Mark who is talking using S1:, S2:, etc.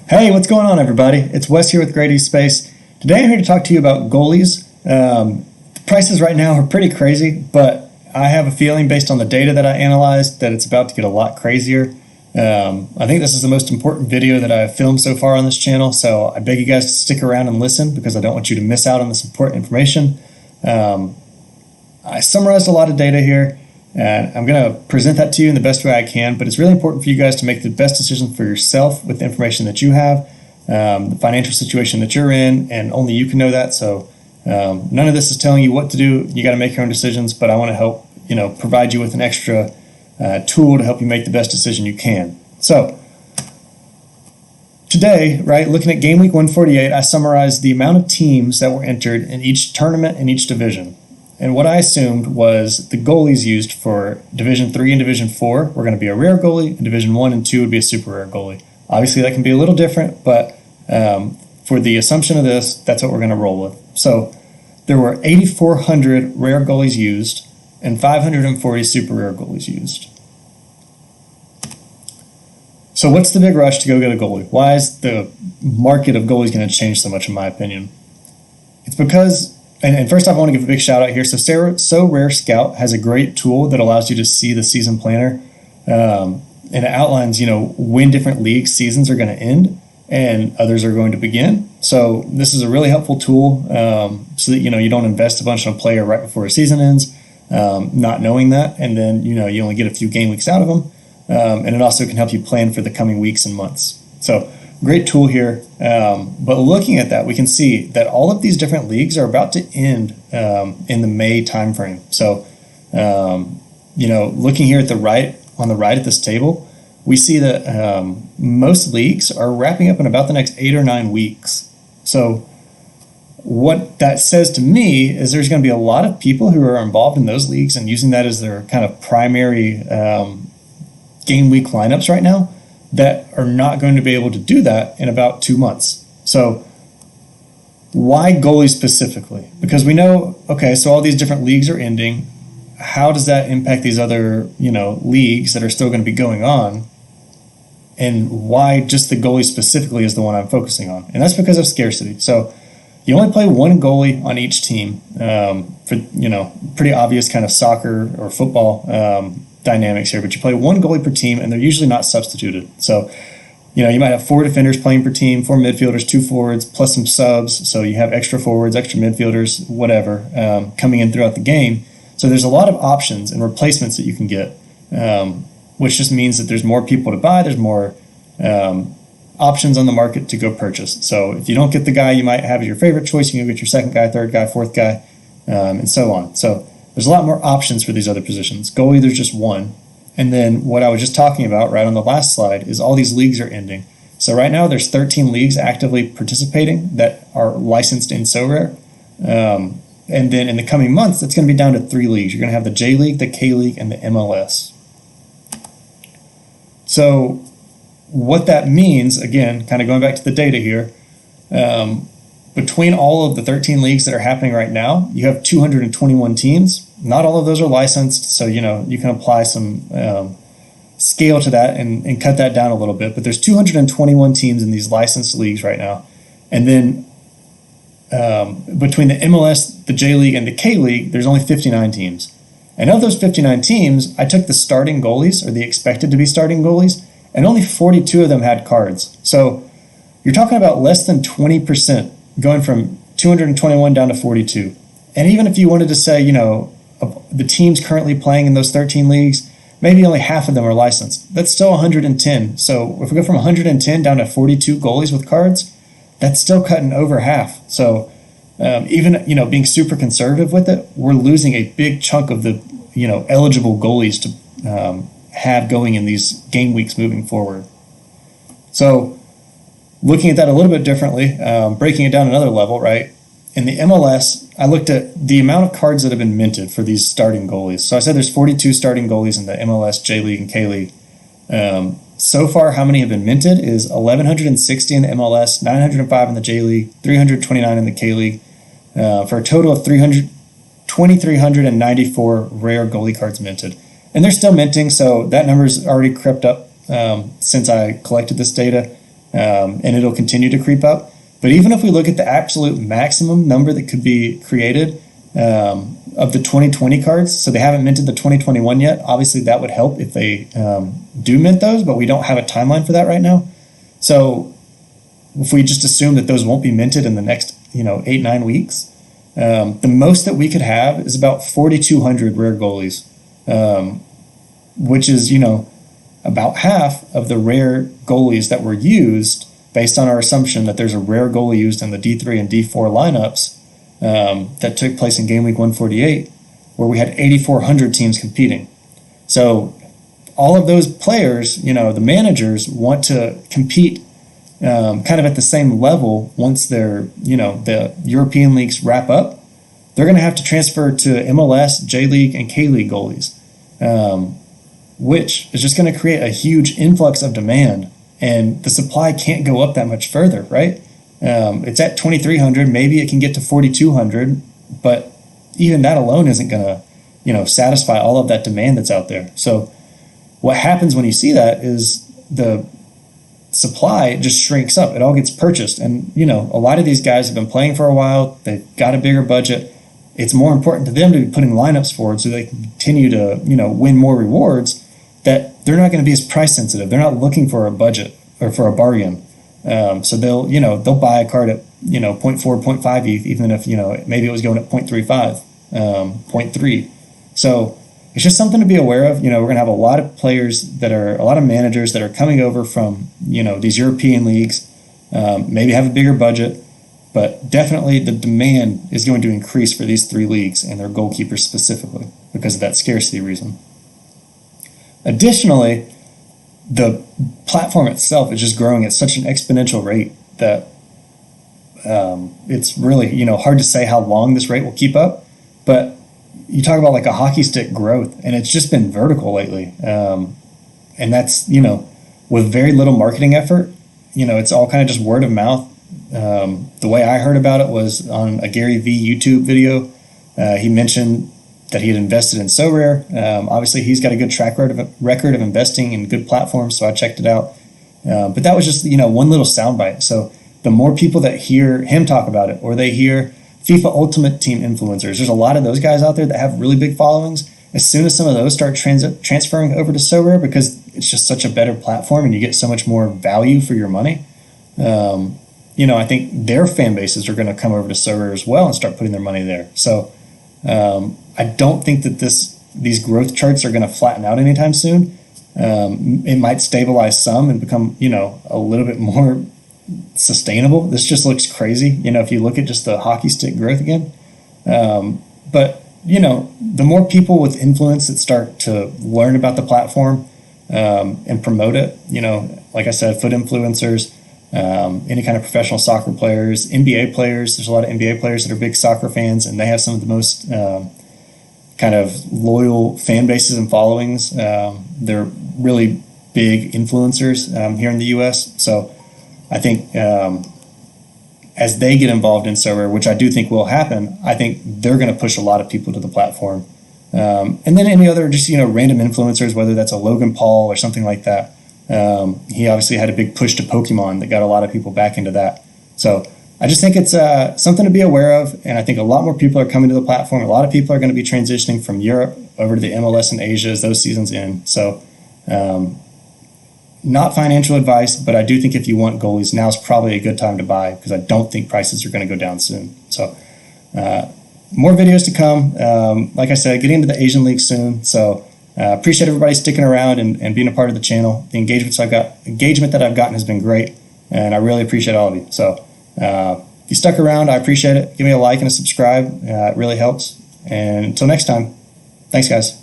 S1: Hey, what's going on, everybody? It's Wes here with Great East Space. Today I'm here to talk to you about goalies. The prices right now are pretty crazy, but I have a feeling based on the data that I analyzed that it's about to get a lot crazier. I think this is the most important video that I've filmed so far on this channel, so I beg you guys to stick around and listen because I don't want you to miss out on this important information. I summarized a lot of data here, and I'm going to present that to you in the best way I can, but it's really important for you guys to make the best decision for yourself with the information that you have, the financial situation that you're in, and only you can know that. So none of this is telling you what to do. You got to make your own decisions, but I want to help, provide you with an extra tool to help you make the best decision you can. So today, right, looking at game week 148, I summarized the amount of teams that were entered in each tournament in each division. And what I assumed was the goalies used for Division 3 and Division 4 were going to be a rare goalie, and Division 1 and 2 would be a super rare goalie. Obviously, that can be a little different, but for the assumption of this, that's what we're going to roll with. So there were 8,400 rare goalies used and 540 super rare goalies used. So what's the big rush to go get a goalie? Why is the market of goalies going to change so much, in my opinion? It's because... And first off, I want to give a big shout out here. So SoRare Scout has a great tool that allows you to see the season planner. And it outlines, when different league seasons are going to end and others are going to begin. So this is a really helpful tool so that, you don't invest a bunch in a player right before a season ends, not knowing that. And then, you only get a few game weeks out of them. And it also can help you plan for the coming weeks and months. So great tool here, but looking at that, we can see that all of these different leagues are about to end in the May timeframe. So, looking here at on the right at this table, we see that most leagues are wrapping up in about the next 8 or 9 weeks. So what that says to me is there's going to be a lot of people who are involved in those leagues and using that as their kind of primary game week lineups right now, that are not going to be able to do that in about 2 months. So why goalies specifically? Because we know, okay, so all these different leagues are ending. How does that impact these other, leagues that are still going to be going on? And why just the goalie specifically is the one I'm focusing on? And that's because of scarcity. So you only play one goalie on each team for, pretty obvious kind of soccer or football dynamics here, but you play one goalie per team and they're usually not substituted. So, you might have 4 defenders playing per team, 4 midfielders, 2 forwards, plus some subs. So you have extra forwards, extra midfielders, whatever, coming in throughout the game. So there's a lot of options and replacements that you can get, which just means that there's more people to buy. There's more options on the market to go purchase. So if you don't get the guy you might have as your favorite choice, you can go get your second guy, third guy, fourth guy, and so on. So there's a lot more options for these other positions. Goalie, there's just one. And then what I was just talking about right on the last slide is all these leagues are ending. So right now there's 13 leagues actively participating that are licensed in SoRare. And then in the coming months, it's going to be down to 3 leagues. You're going to have the J League, the K League, and the MLS. So what that means, again, kind of going back to the data here, between all of the 13 leagues that are happening right now, you have 221 teams. Not all of those are licensed, so you can apply some scale to that and cut that down a little bit. But there's 221 teams in these licensed leagues right now. And then between the MLS, the J League, and the K League, there's only 59 teams. And of those 59 teams, I took the starting goalies, or the expected to be starting goalies, and only 42 of them had cards. So you're talking about less than 20%. Going from 221 down to 42. And even if you wanted to say, the teams currently playing in those 13 leagues, maybe only half of them are licensed. That's still 110. So if we go from 110 down to 42 goalies with cards, that's still cutting over half. So even, being super conservative with it, we're losing a big chunk of the, eligible goalies to have going in these game weeks moving forward. So looking at that a little bit differently, breaking it down another level, right? In the MLS, I looked at the amount of cards that have been minted for these starting goalies. So I said there's 42 starting goalies in the MLS, J League, and K League. So far, how many have been minted is 1,160 in the MLS, 905 in the J League, 329 in the K League, for a total of 2,394 rare goalie cards minted. And they're still minting, so that number's already crept up since I collected this data. and it'll continue to creep up. But even if we look at the absolute maximum number that could be created of the 2020 cards, so they haven't minted the 2021 yet. Obviously, that would help if they do mint those, but we don't have a timeline for that right now. So if we just assume that those won't be minted in the next 8-9 weeks, the most that we could have is about 4,200 rare goalies, which is about half of the rare goalies that were used based on our assumption that there's a rare goalie used in the D3 and D4 lineups that took place in game week 148, where we had 8,400 teams competing. So all of those players, the managers want to compete kind of at the same level once the European leagues wrap up. They're going to have to transfer to MLS, J League, and K League goalies, which is just going to create a huge influx of demand, and the supply can't go up that much further, right? It's at 2,300. Maybe it can get to 4,200, but even that alone isn't going to, satisfy all of that demand that's out there. So what happens when you see that is the supply just shrinks up. It all gets purchased, and a lot of these guys have been playing for a while. They've got a bigger budget. It's more important to them to be putting lineups forward so they can continue to win more rewards, that they're not going to be as price sensitive. They're not looking for a budget or for a bargain. So they'll buy a card at 0.4, 0.5 ETH, even if maybe it was going at 0.35, 0.3. So it's just something to be aware of. We're going to have a lot of a lot of managers that are coming over from these European leagues, maybe have a bigger budget, but definitely the demand is going to increase for these three leagues and their goalkeepers specifically because of that scarcity reason. Additionally, the platform itself is just growing at such an exponential rate that it's really hard to say how long this rate will keep up. But you talk about like a hockey stick growth, and it's just been vertical lately, and that's with very little marketing effort. It's all kind of just word of mouth. The way I heard about it was on a Gary V YouTube video. He mentioned that he had invested in SoRare. Obviously, he's got a good track record of investing in good platforms, so I checked it out. But that was just one little soundbite. So the more people that hear him talk about it, or they hear FIFA Ultimate Team influencers, there's a lot of those guys out there that have really big followings. As soon as some of those start transferring over to SoRare, because it's just such a better platform and you get so much more value for your money, I think their fan bases are going to come over to SoRare as well and start putting their money there. So I don't think that these growth charts are going to flatten out anytime soon. It might stabilize some and become, a little bit more sustainable. This just looks crazy, if you look at just the hockey stick growth again. But, the more people with influence that start to learn about the platform and promote it, like I said, foot influencers, any kind of professional soccer players, NBA players. There's a lot of NBA players that are big soccer fans, and they have some of the most kind of loyal fan bases and followings. They're really big influencers here in the U.S. So I think as they get involved in SoRare, which I do think will happen, I think they're going to push a lot of people to the platform. And then any other just random influencers, whether that's a Logan Paul or something like that. He obviously had a big push to Pokemon that got a lot of people back into that. So I just think it's something to be aware of, and I think a lot more people are coming to the platform. A lot of people are going to be transitioning from Europe over to the MLS and Asia as those seasons end. So not financial advice, but I do think if you want goalies, now is probably a good time to buy, because I don't think prices are going to go down soon. So more videos to come. Like I said, getting into the Asian League soon. So appreciate everybody sticking around and being a part of the channel. The engagement that I've gotten has been great, and I really appreciate all of you. So if you stuck around, I appreciate it. Give me a like and a subscribe. It really helps. And until next time, thanks, guys.